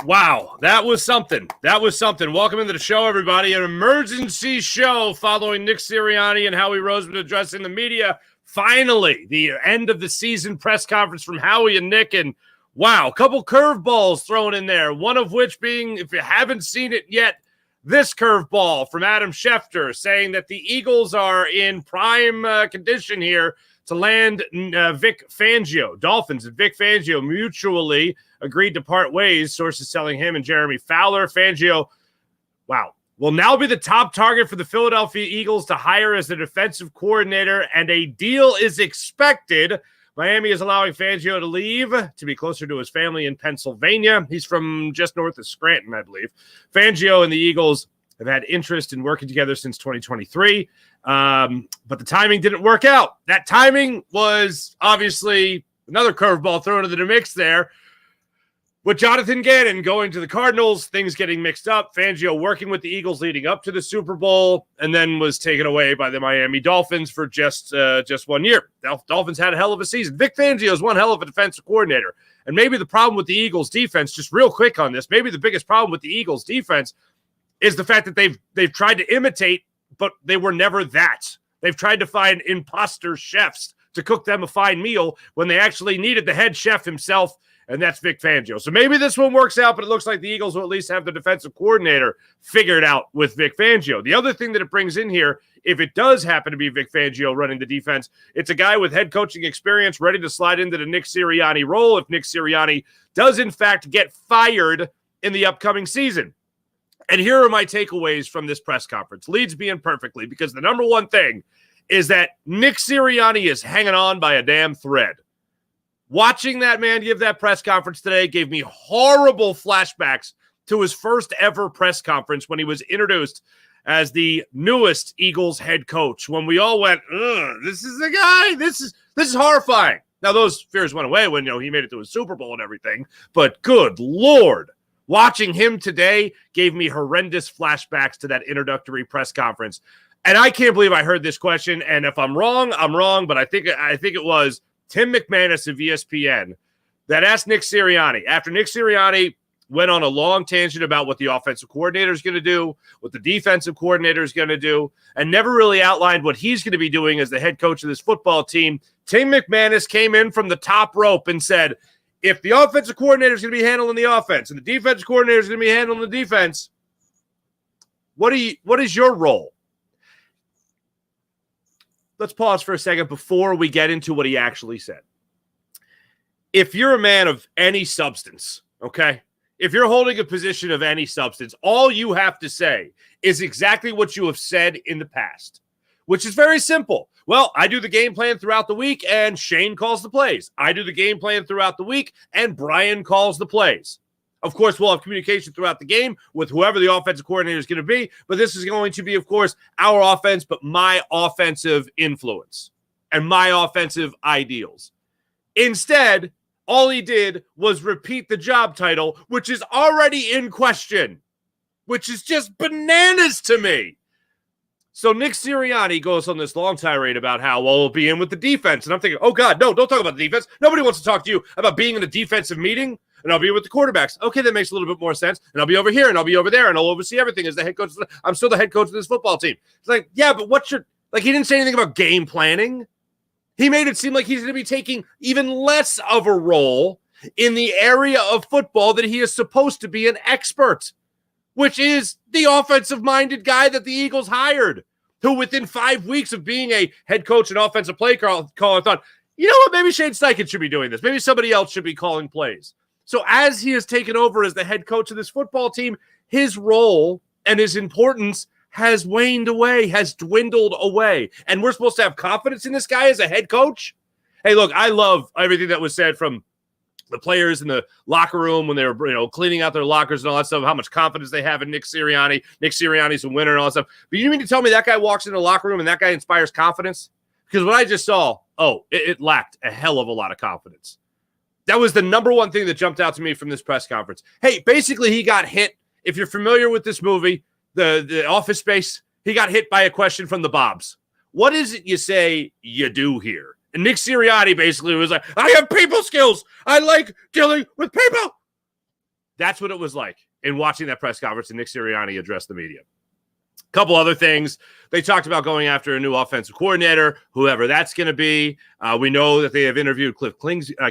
Wow, that was something. Welcome into the show, everybody. An emergency show following Nick Sirianni and Howie Roseman addressing the media. Finally, the end of the season press conference from Howie and Nick. And wow, a couple curveballs thrown in there. One of which being, if you haven't seen it yet, this curveball from Adam Schefter saying that the Eagles are in prime condition here to land Vic Fangio. Dolphins and Vic Fangio mutually agreed to part ways, sources telling him and Jeremy Fowler. Fangio, wow, will now be the top target for the Philadelphia Eagles to hire as the defensive coordinator, and a deal is expected. Miami is allowing Fangio to leave to be closer to his family in Pennsylvania. He's from just north of Scranton, I believe. Fangio and the Eagles have had interest in working together since 2023, but the timing didn't work out. That timing was obviously another curveball thrown into the mix there. With Jonathan Gannon going to the Cardinals, things getting mixed up, Fangio working with the Eagles leading up to the Super Bowl, and then was taken away by the Miami Dolphins for just 1 year. The Dolphins had a hell of a season. Vic Fangio is one hell of a defensive coordinator. And maybe the problem with the Eagles defense, just real quick on this, maybe the biggest problem with the Eagles defense is the fact that they've tried to imitate, but they were never that. They've tried to find imposter chefs to cook them a fine meal when they actually needed the head chef himself, and that's Vic Fangio. So maybe this one works out, but it looks like the Eagles will at least have the defensive coordinator figured out with Vic Fangio. The other thing that it brings in here, if it does happen to be Vic Fangio running the defense, it's a guy with head coaching experience ready to slide into the Nick Sirianni role if Nick Sirianni does, in fact, get fired in the upcoming season. And here are my takeaways from this press conference. Leads me in perfectly, because the number one thing is that Nick Sirianni is hanging on by a damn thread. Watching that man give that press conference today gave me horrible flashbacks to his first ever press conference when he was introduced as the newest Eagles head coach, when we all went, this is the guy. This is horrifying. Now, those fears went away when, he made it to a Super Bowl and everything, but good Lord. Watching him today gave me horrendous flashbacks to that introductory press conference. And I can't believe I heard this question. And if I'm wrong, I'm wrong. But I think it was Tim McManus of ESPN that asked Nick Sirianni, after Nick Sirianni went on a long tangent about what the offensive coordinator is going to do, what the defensive coordinator is going to do, and never really outlined what he's going to be doing as the head coach of this football team. Tim McManus came in from the top rope and said, if the offensive coordinator is going to be handling the offense and the defensive coordinator is going to be handling the defense, what is your role? Let's pause for a second before we get into what he actually said. If you're a man of any substance, okay, if you're holding a position of any substance, all you have to say is exactly what you have said in the past, which is very simple. Well, I do the game plan throughout the week, and Shane calls the plays. I do the game plan throughout the week, and Brian calls the plays. Of course, we'll have communication throughout the game with whoever the offensive coordinator is going to be, but this is going to be, of course, our offense, but my offensive influence and my offensive ideals. Instead, all he did was repeat the job title, which is already in question, which is just bananas to me. So Nick Sirianni goes on this long tirade about how, well, we'll be in with the defense. And I'm thinking, oh, God, no, don't talk about the defense. Nobody wants to talk to you about being in a defensive meeting, and I'll be with the quarterbacks. Okay, that makes a little bit more sense. And I'll be over here, and I'll be over there, and I'll oversee everything as the head coach. I'm still the head coach of this football team. It's like, yeah, but he didn't say anything about game planning. He made it seem like he's going to be taking even less of a role in the area of football that he is supposed to be an expert, which is the offensive-minded guy that the Eagles hired, who within 5 weeks of being a head coach and offensive play caller thought, you know what, maybe Shane Steichen should be doing this. Maybe somebody else should be calling plays. So as he has taken over as the head coach of this football team, his role and his importance has waned away, has dwindled away. And we're supposed to have confidence in this guy as a head coach? Hey, look, I love everything that was said from the players in the locker room when they were, cleaning out their lockers and all that stuff, how much confidence they have in Nick Sirianni. Nick Sirianni's a winner and all that stuff. But you mean to tell me that guy walks into the locker room and that guy inspires confidence? Because what I just saw, it lacked a hell of a lot of confidence. That was the number one thing that jumped out to me from this press conference. Hey, basically he got hit. If you're familiar with this movie, the Office Space, he got hit by a question from the Bobs. What is it you say you do here? And Nick Sirianni basically was like, I have people skills. I like dealing with people. That's what it was like in watching that press conference and Nick Sirianni address the media. A couple other things. They talked about going after a new offensive coordinator, whoever that's going to be. We know that they have interviewed Cliff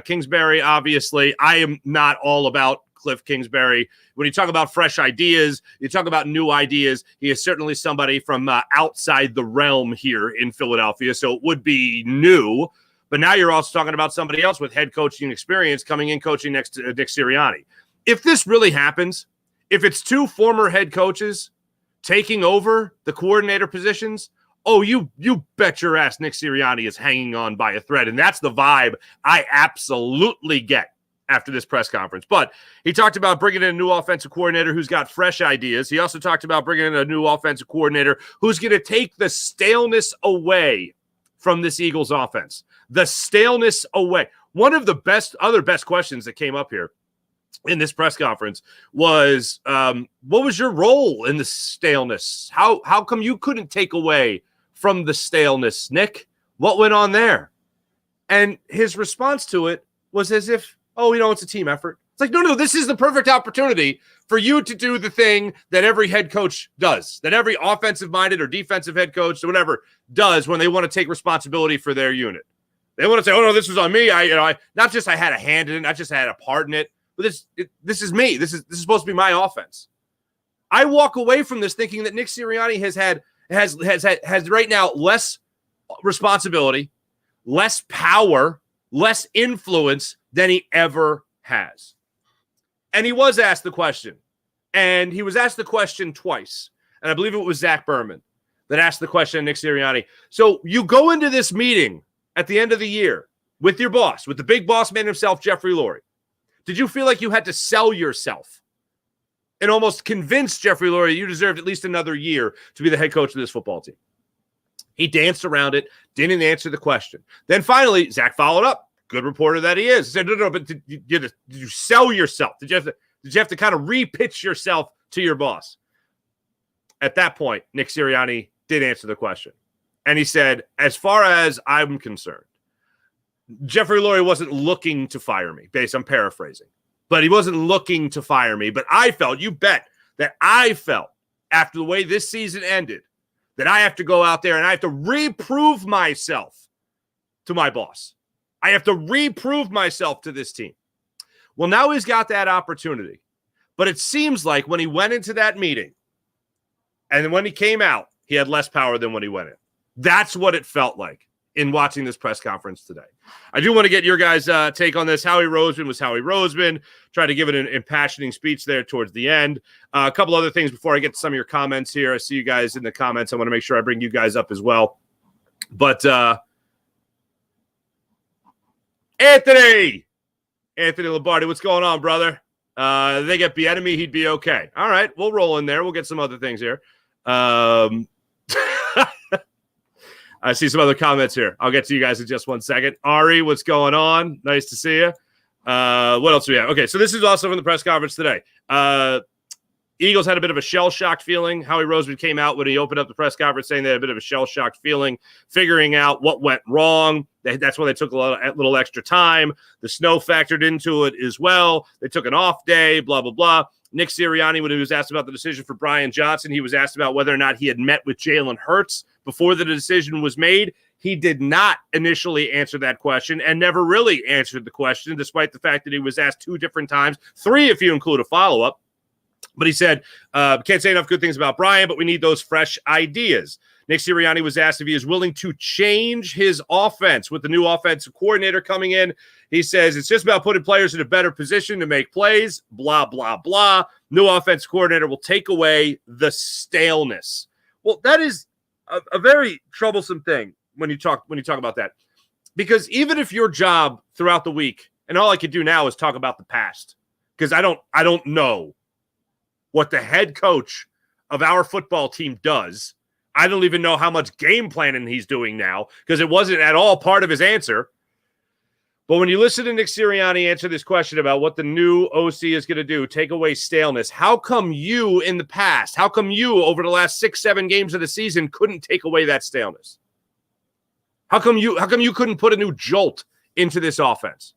Kingsbury, obviously. I am not all about Cliff Kingsbury. When you talk about fresh ideas, you talk about new ideas, he is certainly somebody from outside the realm here in Philadelphia, so it would be new. But now you're also talking about somebody else with head coaching experience coming in coaching next to Nick Sirianni. If this really happens, if it's two former head coaches taking over the coordinator positions, oh, you bet your ass Nick Sirianni is hanging on by a thread. And that's the vibe I absolutely get after this press conference. But he talked about bringing in a new offensive coordinator who's got fresh ideas. He also talked about bringing in a new offensive coordinator who's going to take the staleness away from this Eagles offense. The staleness away. One of the other best questions that came up here in this press conference was, what was your role in the staleness? How come you couldn't take away from the staleness, Nick? What went on there? And his response to it was as if, oh, it's a team effort. It's like, no, this is the perfect opportunity for you to do the thing that every head coach does, that every offensive-minded or defensive head coach or whatever does when they want to take responsibility for their unit. They want to say, oh, no, this was on me. I not just I had a hand in it, not just I had a part in it, but this is me. This is supposed to be my offense. I walk away from this thinking that Nick Sirianni has right now less responsibility, less power, less influence than he ever has. And he was asked the question. And he was asked the question twice. And I believe it was Zach Berman that asked the question to Nick Sirianni. So you go into this meeting at the end of the year with your boss, with the big boss man himself, Jeffrey Lurie. Did you feel like you had to sell yourself and almost convince Jeffrey Lurie you deserved at least another year to be the head coach of this football team? He danced around it, didn't answer the question. Then finally, Zach followed up. Good reporter that he is. He said, no, but did you sell yourself? Did you have to kind of re-pitch yourself to your boss? At that point, Nick Sirianni did answer the question. And he said, as far as I'm concerned, Jeffrey Lurie wasn't looking to fire me, I'm paraphrasing. But he wasn't looking to fire me. But I felt, you bet, that I felt after the way this season ended, that I have to go out there and I have to reprove myself to my boss. I have to reprove myself to this team. Well, now he's got that opportunity. But it seems like when he went into that meeting and when he came out, he had less power than when he went in. That's what it felt like in watching this press conference today. I do want to get your guys' take on this. Howie Roseman was Howie Roseman. Tried to give it an impassioning speech there towards the end. A couple other things before I get to some of your comments here. I see you guys in the comments. I want to make sure I bring you guys up as well. But Anthony Lombardi, what's going on, brother? They get Bieniemy, he'd be okay. All right, we'll roll in there. We'll get some other things here. I see some other comments here. I'll get to you guys in just 1 second. Ari, what's going on? Nice to see you. What else do we have? Okay, so this is also from the press conference today. Eagles had a bit of a shell-shocked feeling. Howie Roseman came out when he opened up the press conference saying they had a bit of a shell-shocked feeling, figuring out what went wrong. That's why they took a little extra time. The snow factored into it as well. They took an off day, blah, blah, blah. Nick Sirianni, when he was asked about the decision for Brian Johnson, he was asked about whether or not he had met with Jalen Hurts before the decision was made. He did not initially answer that question and never really answered the question, despite the fact that he was asked 2 different times, 3 if you include a follow-up. But he said, can't say enough good things about Brian, but we need those fresh ideas. Nick Sirianni was asked if he is willing to change his offense with the new offensive coordinator coming in. He says it's just about putting players in a better position to make plays, blah, blah, blah. New offensive coordinator will take away the staleness. Well, that is a very troublesome thing when you talk about that. Because even if your job throughout the week, and all I could do now is talk about the past, because I don't know what the head coach of our football team does. I don't even know how much game planning he's doing now because it wasn't at all part of his answer. But when you listen to Nick Sirianni answer this question about what the new OC is going to do, take away staleness, how come you in the past, how come you over the last 6-7 games of the season couldn't take away that staleness? How come you couldn't put a new jolt into this offense?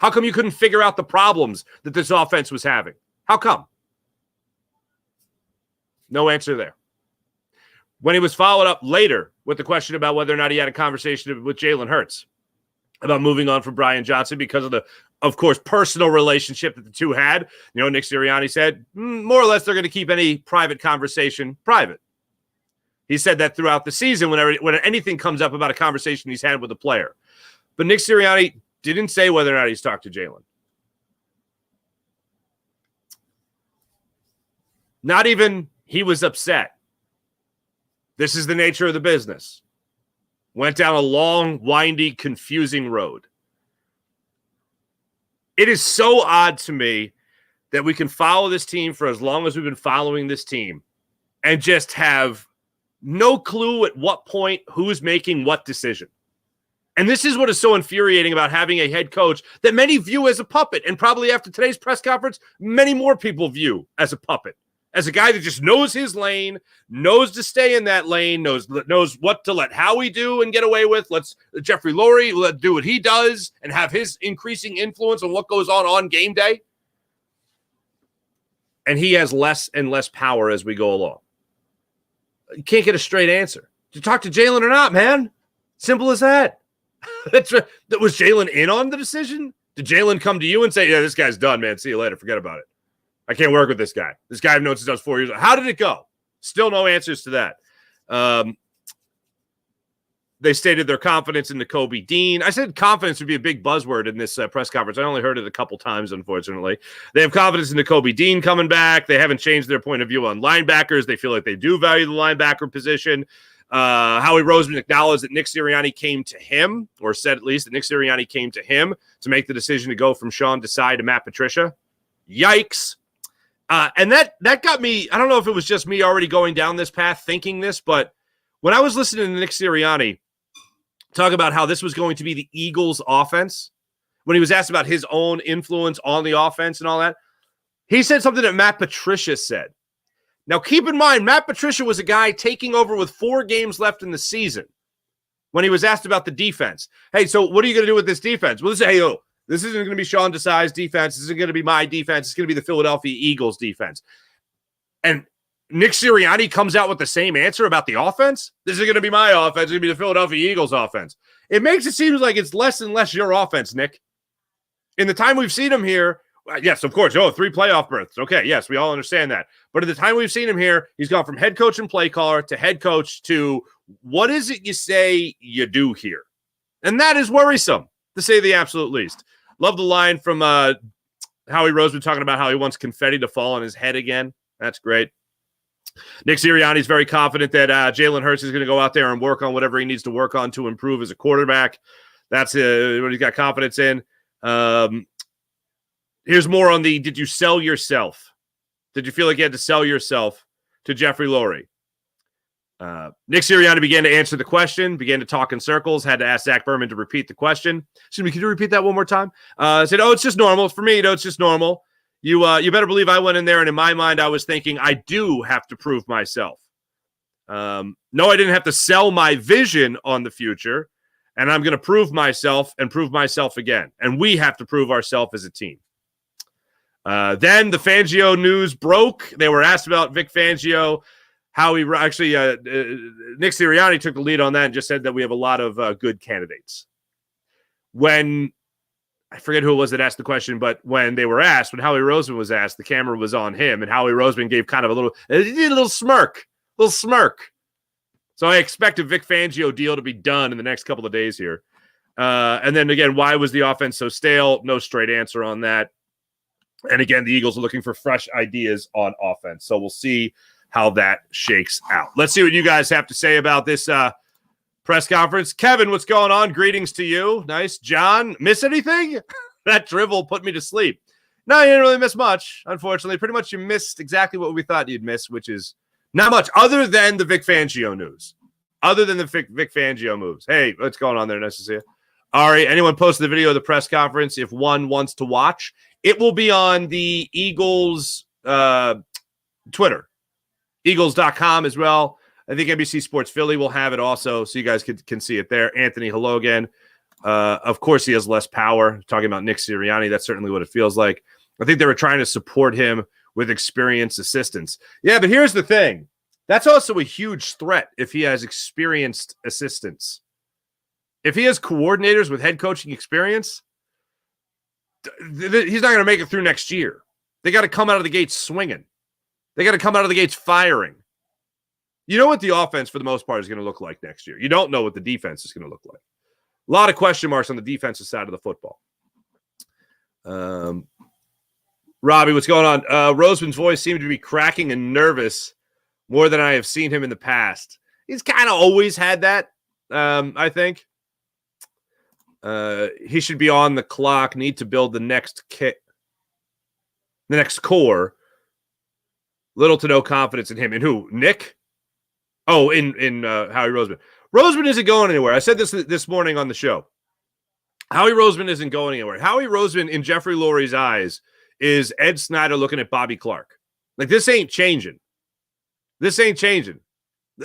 How come you couldn't figure out the problems that this offense was having? How come? No answer there. When he was followed up later with the question about whether or not he had a conversation with Jalen Hurts about moving on from Brian Johnson because of the, of course, personal relationship that the two had, Nick Sirianni said, more or less they're going to keep any private conversation private. He said that throughout the season when anything comes up about a conversation he's had with a player. But Nick Sirianni didn't say whether or not he's talked to Jalen. Not even he was upset. This is the nature of the business. Went down a long, windy, confusing road. It is so odd to me that we can follow this team for as long as we've been following this team and just have no clue at what point who's making what decision. And this is what is so infuriating about having a head coach that many view as a puppet, and probably after today's press conference, many more people view as a puppet. As a guy that just knows his lane, knows to stay in that lane, knows what to let Howie do and get away with. Let's Jeffrey Lurie do what he does and have his increasing influence on what goes on game day. And he has less and less power as we go along. You can't get a straight answer. Did you talk to Jalen or not, man? Simple as that. That was Jalen in on the decision? Did Jalen come to you and say, yeah, this guy's done, man. See you later. Forget about it. I can't work with this guy. This guy I've known since I was 4 years old. How did it go? Still no answers to that. They stated their confidence in Nakobe Dean. I said confidence would be a big buzzword in this press conference. I only heard it a couple times, unfortunately. They have confidence in Nakobe Dean coming back. They haven't changed their point of view on linebackers. They feel like they do value the linebacker position. Howie Roseman acknowledged that Nick Sirianni came to him, or said at least that Nick Sirianni came to him to make the decision to go from Sean Desai to Matt Patricia. Yikes. And that got me, I don't know if it was just me already going down this path thinking this, but when I was listening to Nick Sirianni talk about how this was going to be the Eagles' offense, when he was asked about his own influence on the offense and all that, he said something that Matt Patricia said. Now, keep in mind, Matt Patricia was a guy taking over with 4 games left in the season when he was asked about the defense. Hey, so what are you going to do with this defense? Well, this isn't going to be Sean Desai's defense. This isn't going to be my defense. It's going to be the Philadelphia Eagles defense. And Nick Sirianni comes out with the same answer about the offense. This is going to be my offense. It's going to be the Philadelphia Eagles offense. It makes it seem like it's less and less your offense, Nick. In the time we've seen him here, yes, of course. 3 playoff berths. Okay, yes, we all understand that. But at the time we've seen him here, he's gone from head coach and play caller to head coach to what is it you say you do here? And that is worrisome, to say the absolute least. Love the line from Howie Roseman talking about how he wants confetti to fall on his head again. That's great. Nick Sirianni is very confident that Jalen Hurts is going to go out there and work on whatever he needs to work on to improve as a quarterback. That's what he's got confidence in. Here's more on the, did you sell yourself? Did you feel like you had to sell yourself to Jeffrey Lurie? Nick Sirianni began to answer the question, began to talk in circles, had to ask Zach Berman to repeat the question. Excuse me, can you repeat that one more time? Said, it's just normal. For me, it's just normal. You better believe I went in there, and in my mind, I was thinking, I do have to prove myself. No, I didn't have to sell my vision on the future, and I'm going to prove myself and prove myself again. And we have to prove ourselves as a team. Then the Fangio news broke. They were asked about Vic Fangio. Nick Sirianni took the lead on that and just said that we have a lot of good candidates. When, I forget who it was that asked the question, but when they were asked, when Howie Roseman was asked, the camera was on him, and Howie Roseman gave kind of a little smirk. So I expect a Vic Fangio deal to be done in the next couple of days here. And then again, why was the offense so stale? No straight answer on that. And again, the Eagles are looking for fresh ideas on offense. So we'll see how that shakes out. Let's see what you guys have to say about this press conference. Kevin, what's going on? Greetings to you. Nice. John, miss anything? That drivel put me to sleep. No, you didn't really miss much, unfortunately. Pretty much you missed exactly what we thought you'd miss, which is not much, other than the Vic Fangio news. Other than the Vic Fangio moves. Hey, what's going on there? Nice to see you. Ari, anyone posted the video of the press conference? If one wants to watch, it will be on the Eagles Twitter. Eagles.com as well. I think NBC Sports Philly will have it also, so you guys can see it there. Anthony, hello again. Of course, he has less power. Talking about Nick Sirianni, that's certainly what it feels like. I think they were trying to support him with experienced assistants. Yeah, but here's the thing. That's also a huge threat if he has experienced assistants. If he has coordinators with head coaching experience, he's not going to make it through next year. They got to come out of the gates swinging. They got to come out of the gates firing. You know what the offense, for the most part, is going to look like next year. You don't know what the defense is going to look like. A lot of question marks on the defensive side of the football. Robbie, what's going on? Roseman's voice seemed to be cracking and nervous more than I have seen him in the past. He's kind of always had that, I think. He should be on the clock, need to build the next core. Little to no confidence in him. In who? Nick? Oh, in Howie Roseman. Roseman isn't going anywhere. I said this morning on the show. Howie Roseman isn't going anywhere. Howie Roseman, in Jeffrey Lurie's eyes, is Ed Snyder looking at Bobby Clark. Like, this ain't changing. This ain't changing.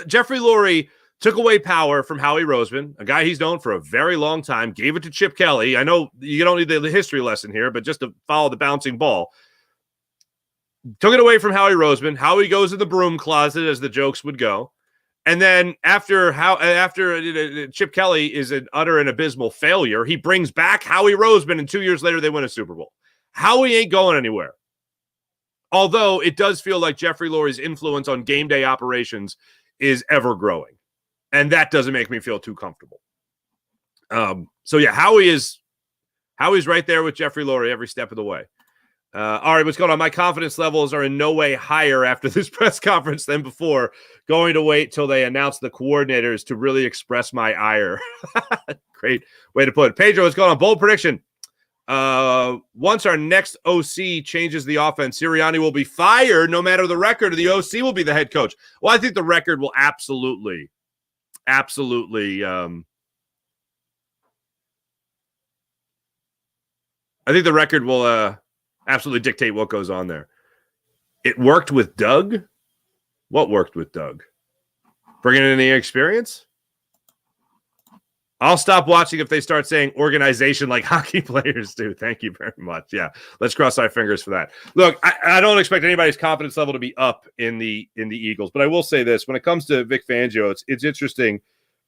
Jeffrey Lurie took away power from Howie Roseman, a guy he's known for a very long time, gave it to Chip Kelly. I know you don't need the history lesson here, but just to follow the bouncing ball. Took it away from Howie Roseman. Howie goes in the broom closet, as the jokes would go. And then after Chip Kelly is an utter and abysmal failure, he brings back Howie Roseman, and 2 years later they win a Super Bowl. Howie ain't going anywhere. Although it does feel like Jeffrey Lurie's influence on game day operations is ever growing. And that doesn't make me feel too comfortable. So yeah, Howie's right there with Jeffrey Lurie every step of the way. All right, what's going on? My confidence levels are in no way higher after this press conference than before. Going to wait till they announce the coordinators to really express my ire. Great way to put it. Pedro, what's going on? Bold prediction. Once our next OC changes the offense, Sirianni will be fired no matter the record, or the OC will be the head coach. Well, I think the record will absolutely. I think the record will absolutely dictate what goes on there. It worked with Doug. What worked with Doug? Bringing in the experience? I'll stop watching if they start saying organization like hockey players do. Thank you very much. Yeah, let's cross our fingers for that. Look, I don't expect anybody's confidence level to be up in the Eagles, but I will say this. When it comes to Vic Fangio, it's interesting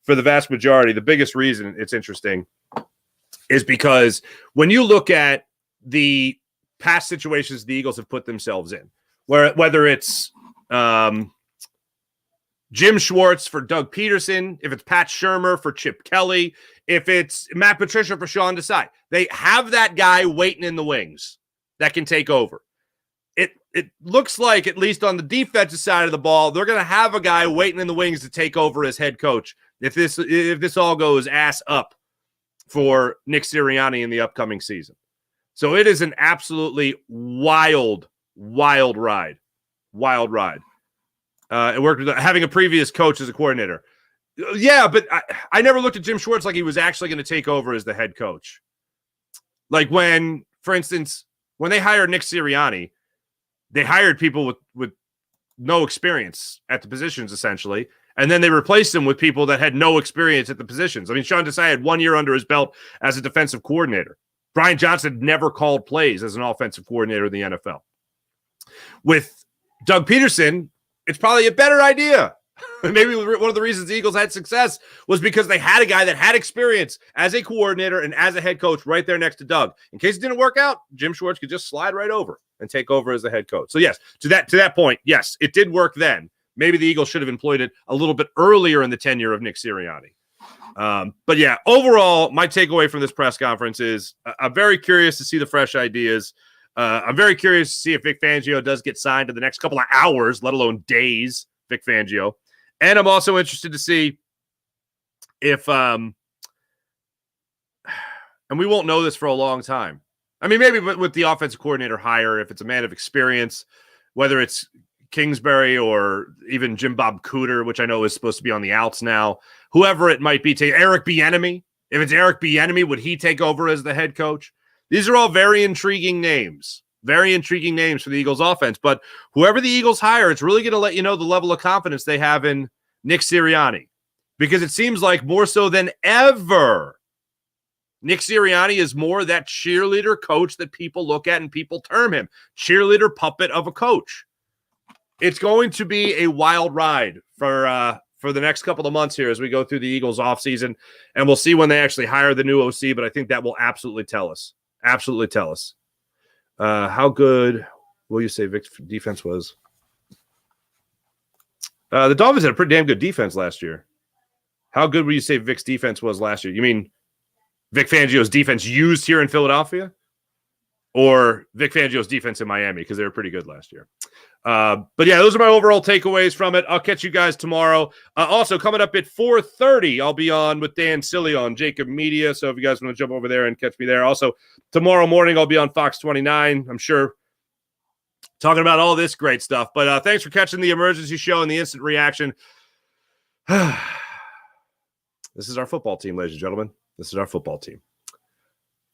for the vast majority. The biggest reason it's interesting is because when you look at the past situations the Eagles have put themselves in, whether it's Jim Schwartz for Doug Peterson, if it's Pat Shurmur for Chip Kelly, if it's Matt Patricia for Sean Desai, they have that guy waiting in the wings that can take over. It looks like, at least on the defensive side of the ball, they're going to have a guy waiting in the wings to take over as head coach if this all goes ass up for Nick Sirianni in the upcoming season. So it is an absolutely wild ride. Wild ride. It worked with having a previous coach as a coordinator. Yeah, but I never looked at Jim Schwartz like he was actually going to take over as the head coach. Like when, for instance, when they hired Nick Sirianni, they hired people with no experience at the positions, essentially, and then they replaced them with people that had no experience at the positions. I mean, Sean Desai had 1 year under his belt as a defensive coordinator. Brian Johnson never called plays as an offensive coordinator in the NFL. With Doug Peterson, it's probably a better idea. Maybe one of the reasons the Eagles had success was because they had a guy that had experience as a coordinator and as a head coach right there next to Doug. In case it didn't work out, Jim Schwartz could just slide right over and take over as the head coach. So yes, to that point, yes, it did work then. Maybe the Eagles should have employed it a little bit earlier in the tenure of Nick Sirianni. But yeah, overall, my takeaway from this press conference is I'm very curious to see the fresh ideas. I'm very curious to see if Vic Fangio does get signed in the next couple of hours, let alone days, Vic Fangio. And I'm also interested to see if, and we won't know this for a long time. I mean, maybe with the offensive coordinator hire, if it's a man of experience, whether it's Kingsbury or even Jim Bob Cooter, which I know is supposed to be on the outs now, whoever it might be, Eric Bieniemy. If it's Eric Bieniemy, would he take over as the head coach? These are all very intriguing names for the Eagles offense. But whoever the Eagles hire, it's really going to let you know the level of confidence they have in Nick Sirianni, because it seems like more so than ever, Nick Sirianni is more that cheerleader coach that people look at and people term him. Cheerleader puppet of a coach. It's going to be a wild ride for the next couple of months here as we go through the Eagles offseason, and we'll see when they actually hire the new OC, but I think that will absolutely tell us. Absolutely tell us. How good will you say Vic's defense was? The Dolphins had a pretty damn good defense last year. How good would you say Vic's defense was last year? You mean Vic Fangio's defense used here in Philadelphia, or Vic Fangio's defense in Miami, because they were pretty good last year. But yeah, those are my overall takeaways from it. I'll catch you guys tomorrow. Also, coming up at 4:30, I'll be on with Dan Silly on Jacob Media. So if you guys want to jump over there and catch me there. Also, tomorrow morning, I'll be on Fox 29. I'm sure talking about all this great stuff. But thanks for catching the emergency show and the instant reaction. This is our football team, ladies and gentlemen. This is our football team.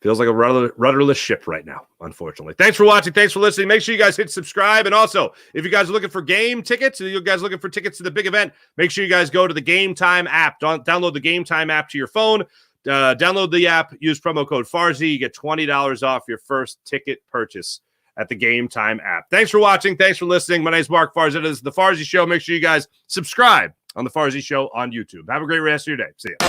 Feels like a rudderless ship right now, unfortunately. Thanks for watching. Thanks for listening. Make sure you guys hit subscribe. And also, if you guys are looking for game tickets, you guys are looking for tickets to the big event, make sure you guys go to the Game Time app. Download the Game Time app to your phone. Download the app. Use promo code Farzy. You get $20 off your first ticket purchase at the Game Time app. Thanks for watching. Thanks for listening. My name is Mark Farzy. This is The Farzy Show. Make sure you guys subscribe on The Farzy Show on YouTube. Have a great rest of your day. See ya.